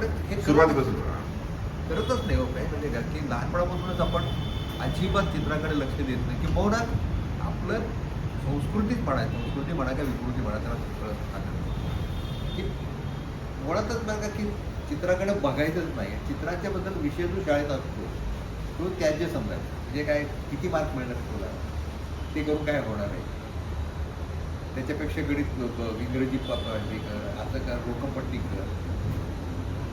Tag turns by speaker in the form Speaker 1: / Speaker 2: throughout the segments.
Speaker 1: आपण हे
Speaker 2: सुरुवातीपासून
Speaker 1: करतच नाही हो काय म्हणजे की लहानपणापासूनच आपण अजिबात चित्राकडे लक्ष देत नाही की बहुधा आपलं संस्कृतीच म्हणा संस्कृती म्हणा किंवा विकृती म्हणा त्याला कळत आलं की मुळातच बघा की चित्राकडे बघायचंच नाही चित्राच्याबद्दल विषय जो शाळेत असतो तो त्याचे समजायचा म्हणजे काय किती मार्क मिळणार तुला ते करून काय होणार आहे त्याच्यापेक्षा गणित इंग्रजी हे कर असं कर रोकमपट्टी कर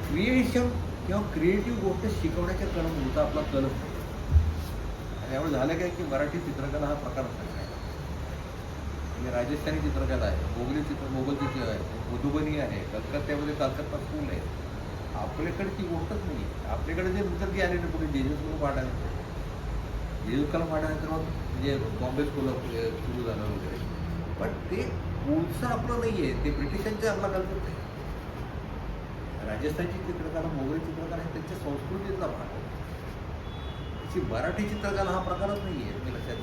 Speaker 1: क्रिएशन किंवा क्रिएटिव्ह गोष्ट शिकवण्याच्या मूळचा आपला कल असतो आणि यामुळे झालं काय की मराठी चित्रकला हा प्रकार असतो म्हणजे राजस्थानी चित्रकला आहे मोगल चित्र आहे मधुबनी आहे कलकत्त्यामध्ये कलकत्ता स्कूल आहे आपल्याकडे ती गोष्टच नाही आपल्याकडे जे नंतर जे आले ना पुढे जेजूस वाढायला जेजूस कलम वाढायनंतर मग म्हणजे बॉम्बे स्कूल सुरू झालं वगैरे पण ते मूळचं आपलं नाही आहे ते ब्रिटिशांच्या आपला कल्पना आहे राजस्थानची चित्रकला मोगली चित्रकला हे त्यांच्या संस्कृतीतला भाग आहे त्याची मराठी चित्रकला हा प्रकारच नाही आहे तुम्ही लक्षात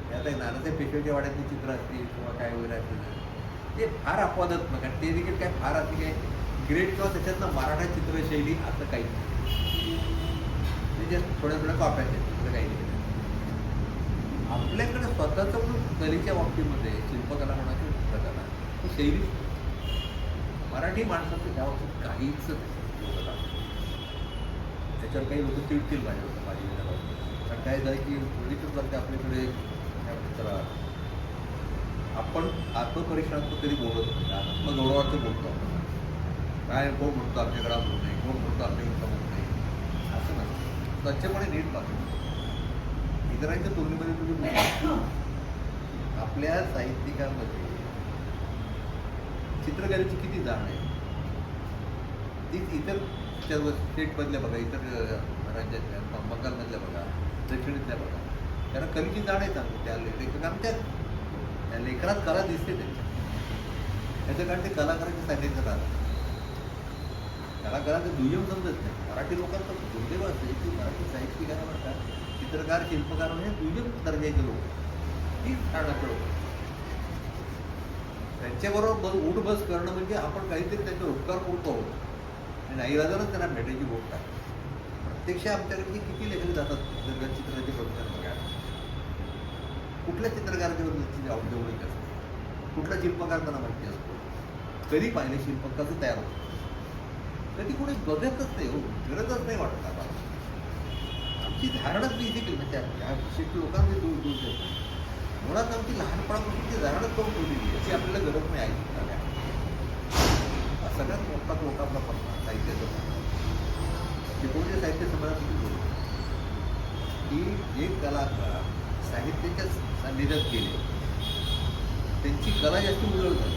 Speaker 1: घ्या आता नानासाहेब पेशव्याच्या वाड्यातली चित्र असतील किंवा काय वगैरे असतील ते फार अपवादात्मक आणि ते देखील काय फार असं काय ग्रेट किंवा त्याच्यातनं मराठा चित्रशैली असं काही नाही त्याच्यात थोड्या कॉप्या आहेत असं काही नाही आपल्याकडे स्वतःचं पण कलेच्या बाबतीमध्ये शिल्पकला म्हणा किंवा चित्रकला ही शैली मराठी माणसाचं त्या बाबतीत काहीच योगदान त्याच्यावर काही लोक चिडतील माझ्या होतं माझी कारण काय झालं की पूर्वीच लागते आपल्याकडे काय म्हणतात आपण आत्मपरीक्षणात कधी बोलत नाही आत्मगौरवाचं बोलतो आपण काय कोण म्हणतो आमच्याकडे बोलत नाही कोण म्हणतो आमच्याकडे बोलत नाही असं नसतं स्वच्छपणे नीट पाहतो इतरांच्या तुलनेमध्ये तुम्ही आपल्या साहित्यिकांमध्ये चित्रकलेची किती जाण आहे तीच इतर स्टेटमधल्या बघा इतर राज्यातल्या बंगालमधल्या बघा दक्षिणेतल्या बघा त्यांना कलेची जाण आहे चांगली त्या लेखकांच्या त्या लेखनात कला दिसते त्यांच्या त्याचं कारण ते कलाकारांच्या सान्निध्यात राहतात कलाकारांचं दुय्यम समजत नाही मराठी लोकांचं दुर्दैव असते की मराठी साहित्यिकांना म्हणतात चित्रकार शिल्पकार म्हणजे दुय्यम दर्जाचे लोक तीच ठाण्याचे लोक त्यांच्याबरोबर उठ बस करणं म्हणजे आपण काहीतरी त्यांचे उपकार करतो आहोत आणि नाईलाजानच त्यांना भेटायची गोष्ट आहे प्रत्यक्ष आमच्याकडे किती लेखक जातात चित्राचे प्रदर्शन बघायला कुठल्या चित्रकाराच्या बद्दलची आवडीक असते कुठला शिल्पकार त्यांना माहिती असतो कधी पाहिले शिल्प कसं तयार होतं कधी कोणी बघतच नाही हो गरजच नाही वाटत आम्हाला आमची धारणच नाही देखील म्हणजे त्या विशिष्ट लोकांचे दूर दूर देतो मुळात आमची लहानपणापासून धारणच करून ठेवलेली याची आपल्याला गरज नाही आहे हा सगळ्यात मोठा तोटा आपला पडला साहित्याचा चिपळूणच्या साहित्य संमेलनात की जे कलाकार साहित्याच्या सान्निध्यात गेले त्यांची कला जास्त उजळ झाली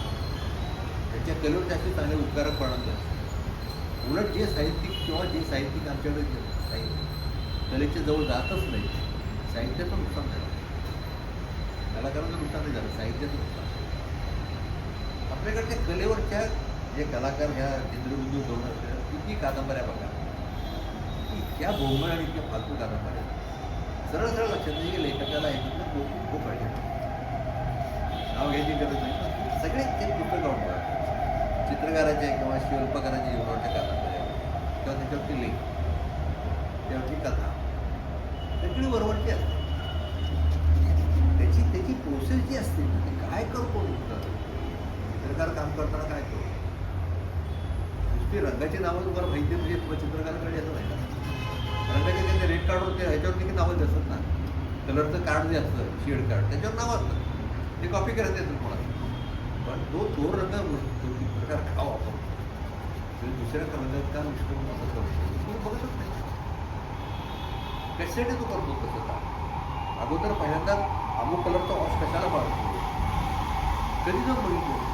Speaker 1: त्यांच्या कलेवर जास्त चांगले उपकारक पडत झाले उलट जे साहित्यिक किंवा जे साहित्यिक आमच्याकडे काही कलेच्या जवळ जातच नाही साहित्याचं नुकसान झालं कलाकारांचं नुकसान नाही झालं साहित्याचं नुकसान आपल्याकडच्या कलेवरच्या जे कलाकार ह्या इंद्रबिंदू करून असल्या किती कादंबऱ्या बघा इतक्या बोंबळ आणि इतक्या फालतू कादंबऱ्या सरळ सरळ लक्षात नाही की लेखकाला याच्यातलं खूप पाहिजे नाव घ्यायची गरज नाही पण सगळे ते पुस्तक लावून बघा चित्रकाराच्या किंवा शिल्पकाराच्या जीवनाच्या कादंबऱ्या किंवा त्याच्यावरती लेख त्यावरची कथा सगळी बरोबरची असते त्याची प्रोसेस जी असते ते काय करतो चित्रकार काम करताना काय करतो नुसती रंगाची नावं तुम्हाला माहिती म्हणजे तुम्हाला चित्रकाराकडे येतं नाही का रंगाचे त्यांचे रेड कार्डवर ते ह्याच्यावरती की नावं असतात ना कलरचं कार्ड जे असतं शेड कार्ड त्याच्यावर नावं असतं ते कॉपी करत येतं तुम्हाला पण तो रंग तो चित्रकार का वापरतो दुसऱ्या रंगात का मिक्स करून असं करतो तुम्ही बघतच नाही कशासाठी तो करतो तसं का अगोदर पहिल्यांदा अमुक कलरचा वॉश कशाला मारतो कधी जाऊन बघितलं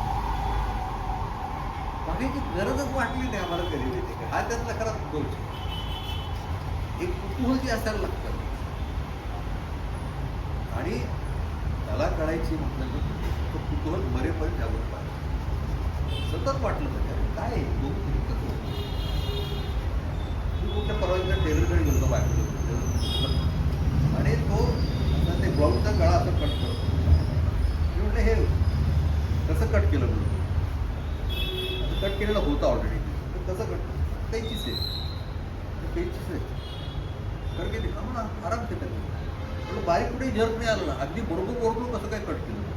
Speaker 1: बघायची गरजच वाटली नाही आम्हाला कधी हा त्यातला खरा दोष एक कुतूहल जे असायला लागतं आणि त्याला कळायची म्हटलं तो कुतूहल बरेपर्यंत जागून पाहिजे सतत वाटलं म्हणजे काय बघू तरी कसं मी कुठल्या परवाच्या टेलरकडे गेलो बाहेर आणि तो आता ते ब्लाऊजचा गळा असं कट करतो मी म्हटलं हे कसं कट केलं म्हणून कट केलेलं होतं ऑलरेडी कसं कट त्याचीच आहे त्याचीच आहे कारण की रिकामं ना आराम केलं पण बारीक कुठे जर्क नाही आलं ना अगदी बरोबर बरोबर कसं काय कट केलं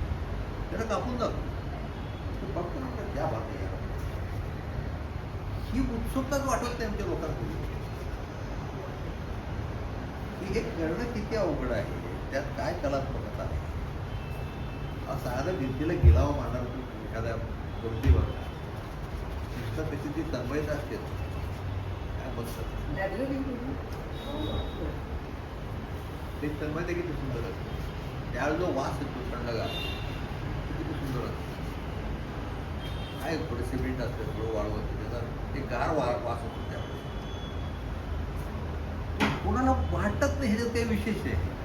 Speaker 1: त्याला कापून जातो फक्त म्हणतात त्या बात आहे ही उत्सुकताच वाटत नाही आमच्या लोकांकडे की हे करणं किती अवघड आहे त्यात काय कलात्मकता आहे साधा भिंतीला गिलावा मारणार एखाद्या गोष्टीवर नुसतं त्याची जी तन्मयता असते काय बघतात ते तन्मयता किती सुंदर असते त्यावेळेस जो वास येतो थंडगार किती सुंदर असतो काय थोडे सिमेंट असते थोडं वाळू असते त्याचा ते गार वास होतो त्यावेळेस कोणाला वाटत नाही ह्याच्यात काही विशेष आहे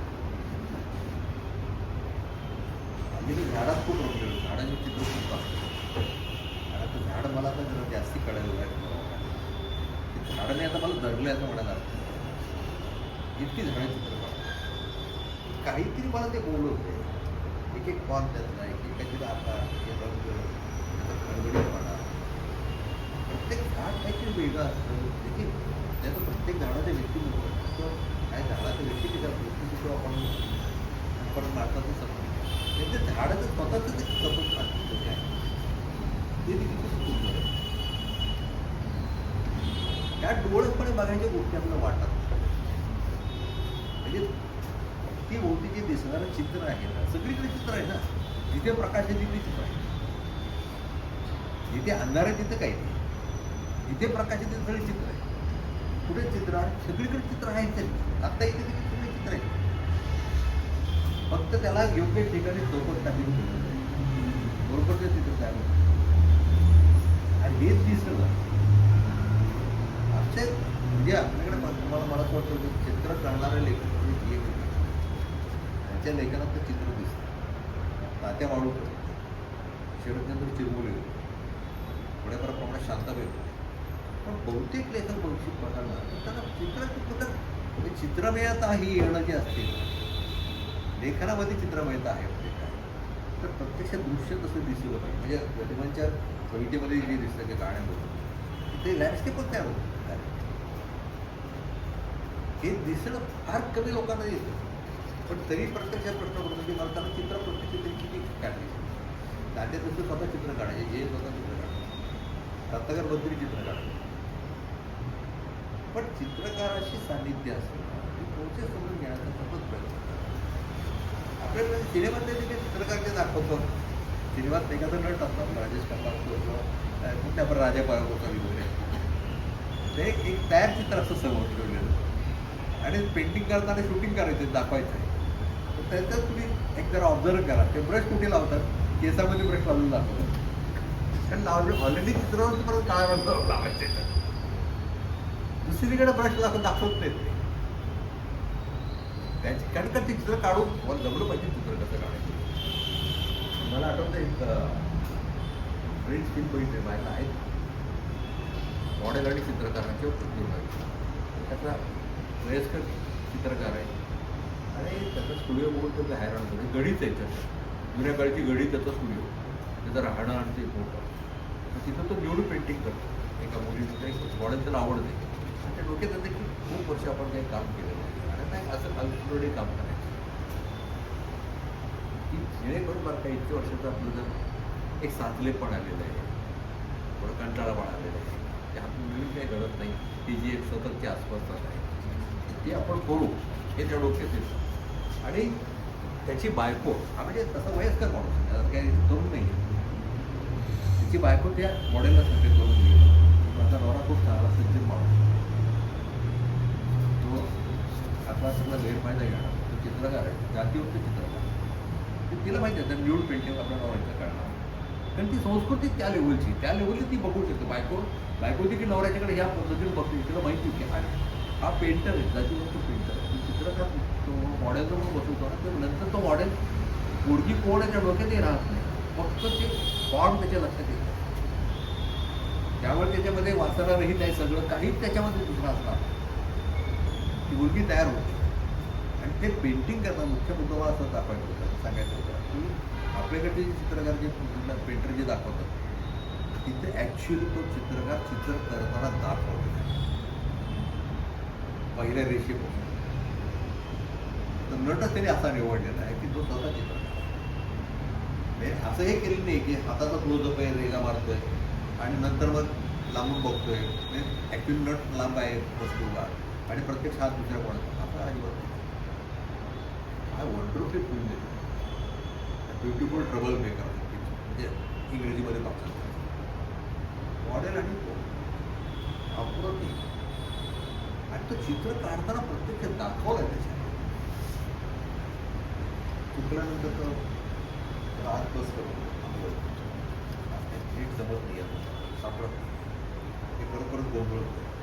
Speaker 1: मी झाडात खूप रमलेलो झाडाचे चित्र खूप असतं झाडाचं झाड मला आता जरा जास्ती कळायला लागलं झाडाने आता मला धरलं असं म्हणायला इतकी झाडं चित्र काढतात काहीतरी मला ते बोलवते एक एक कॉन त्यातला एक एक काहीतरी आकार हे रंग त्याचा खडबडीतपणा प्रत्येक झाड काहीतरी वेगळं असतं त्याचं प्रत्येक झाडाचं व्यक्तिमत्व असतं काय झाडाचं व्यक्तिमत्व आपण मारताचं समजतो त्यांच्या झाडाचं स्वतःच ते सतत आहे ते देखील खूप सुंदर आहे त्या डोळसपणे बघायच्या गोष्टी आपल्याला वाटतात म्हणजे ती भोवतीची दिसणारं चित्र आहे ना सगळीकडे चित्र आहे ना जिथे प्रकाश आहे तिथे चित्र आहे जिथे अंधार आहे तिथे काही नाही जिथे प्रकाश आहे तिथे सगळे चित्र आहे कुठे चित्र आहे सगळीकडे चित्र आहे आता इथे तिथे सगळे चित्र आहे फक्त त्याला योग्य ठिकाणी चौकट टाकून बरोबर ते चित्र तयार होतं आणि हेच दिसलं आमच्या म्हणजे आपल्याकडे तुम्हाला मला असं वाटतं चित्र करणारे लेखक त्यांच्या लेखनात ते चित्र दिसतं तात्या वाढूकर शरदचंद्र चिरमुले थोड्याफार प्रमाणात शांताबाई पण बहुतेक लेखक भविष्य बघायला त्यांना चित्राचं चित्रमयता ही येणं जे असते लेखनामध्ये चित्रमयता आहे म्हणजे काय तर प्रत्यक्ष दृश्य तसं दिसलं पाहिजे म्हणजे गदिमांच्या कवितेमध्ये जे दिसतं की गाण्यामध्ये ते लँडस्केपच तयार होतं हे दिसणं फार कमी लोकांना येतं पण तरी प्रत्यक्ष प्रश्न पडतो की मला त्यांना चित्र प्रत्यक्ष तरी किती काढले नाट्य तसं स्वतः चित्र काढायचे जे स्वतः चित्र काढायचे रत्नाकर बद्दरी चित्र काढले पण चित्रकाराशी सान्निध्य असतं ते पुढचे समजून घेण्याचा सतत प्रयत्न आपल्याकडे सिनेमातले जे काही चित्रकार जे दाखवतो सिनेमात एखादा नट असतो राजेश खन्ना असतो किंवा कुठल्या आपण राजा पायगोचा वगैरे ते एक तयार चित्र असतं समोर ठेवलेलं आणि पेंटिंग करताना शूटिंग करायचं दाखवायचं आहे तर त्याच्यात तुम्ही एक जरा ऑब्झर्व करा ते ब्रश कुठे लावतात केसामध्ये ब्रश लावून दाखवतात कारण लावले ऑलरेडी चित्रावर परत काळा रंग लावायचे दुसरीकडे ब्रश दाखवत नाहीत ते त्याची कारण का ते चित्र काढून मला जमलं पाहिजे चित्र कसं काढायचं मला आठवतं एक फ्रेंच फिल्म बघितले बाहेर आहेत मॉडेल आणि चित्रकारांचे त्याचा वयस्कर चित्रकार आहे आणि त्याचा स्टुडिओ बघून तो हैराण होतो गडीच आहे त्याचं जुन्या काळची गडी त्याचा स्टुडिओ त्याचं राहणं आणि ते फोटो तिथं तो निवडून पेंटिंग करतो एका मुलीचं एक मॉडेल त्याला आवडते आणि त्या डोक्यात येतं की खूप वर्ष आपण काही काम केलेलं आहे आणि नाही असं अल्पडे काम करायचं की जेणेकरून बरं काही इतक्या वर्षाचं आपलं जर एक साचलेपण आलेलं आहे थोडं कंटाळापण आलेलं आहे ते आपण मिळून काही घडत नाही ती जी एक स्वतःची आसपास आहे ती आपण करू हे त्या डोक्यात येतं आणि त्याची बायको हा म्हणजे तसं वयस्कर माणूस त्याला काही तरुण नाही त्याची बायको त्या मॉडेलला सगळे करून गेली माझा नवरा खूप चांगला सज्जन माणूस तो आपला सगळा गैरफायदा घेणार तो चित्रकार आहे जातीवरती चित्रकार ते तिला माहिती आहे न्यूड पेंटिंग आपल्या नवऱ्याचं करणार कारण ती संस्कृती त्या लेवलची ती बघू शकते बायको ती की नवऱ्याच्याकडे ह्या पद्धतीने बघते तिला माहिती की हा पेंटर आहे जातीवरती पेंटर आहे चित्रकार तो मॉडेलचं म्हणून बसवतो ना तर नंतर तो मॉडेल मुलगी कोण आहे त्या डोक्यातही राहत नाही फक्त ते फॉर्म त्याच्या लक्षात येतं त्यामुळे त्याच्यामध्ये वाचणारही नाही सगळं काहीच त्याच्यामध्ये दुसरं असणार ती मुलगी तयार होते आणि ते पेंटिंग करणं मुख्य मुद्दा मला असं दाखवायचं होतं सांगायचं होतं की आपल्याकडे जे चित्रकार जे पेंटर जे दाखवतात तिथे ॲक्च्युली तो चित्रकार चित्र करताना दाखवलेला आहे पहिल्या रेषेपासून. तर नटच त्याने असा निवडलेला आहे की तो स्वतः चित्रकार म्हणजे असं हे केलेलं नाही की हाताचा क्लोजअप आहे, रेगा मारतोय आणि नंतर मग लांबून बघतोय. म्हणजे ॲक्च्युली नट लांब आहे वस्तूला आणि प्रत्यक्ष हात दुसऱ्या कोणाचा असं अजिबात नाही. काय वंडरफुल फिल्म आहे. ब्युटिफुल ट्रबल मेकर म्हणजे इंग्रजीमध्ये बघतात मॉडेल आणि तो अप्रतिम. आणि तो चित्र काढताना प्रत्यक्ष दाखवला त्याच्यात. चुकल्यानंतर तर आत बस करून नीट जमत नाही आहे सापडत नाही. हे परत परत गोंधळ होतो.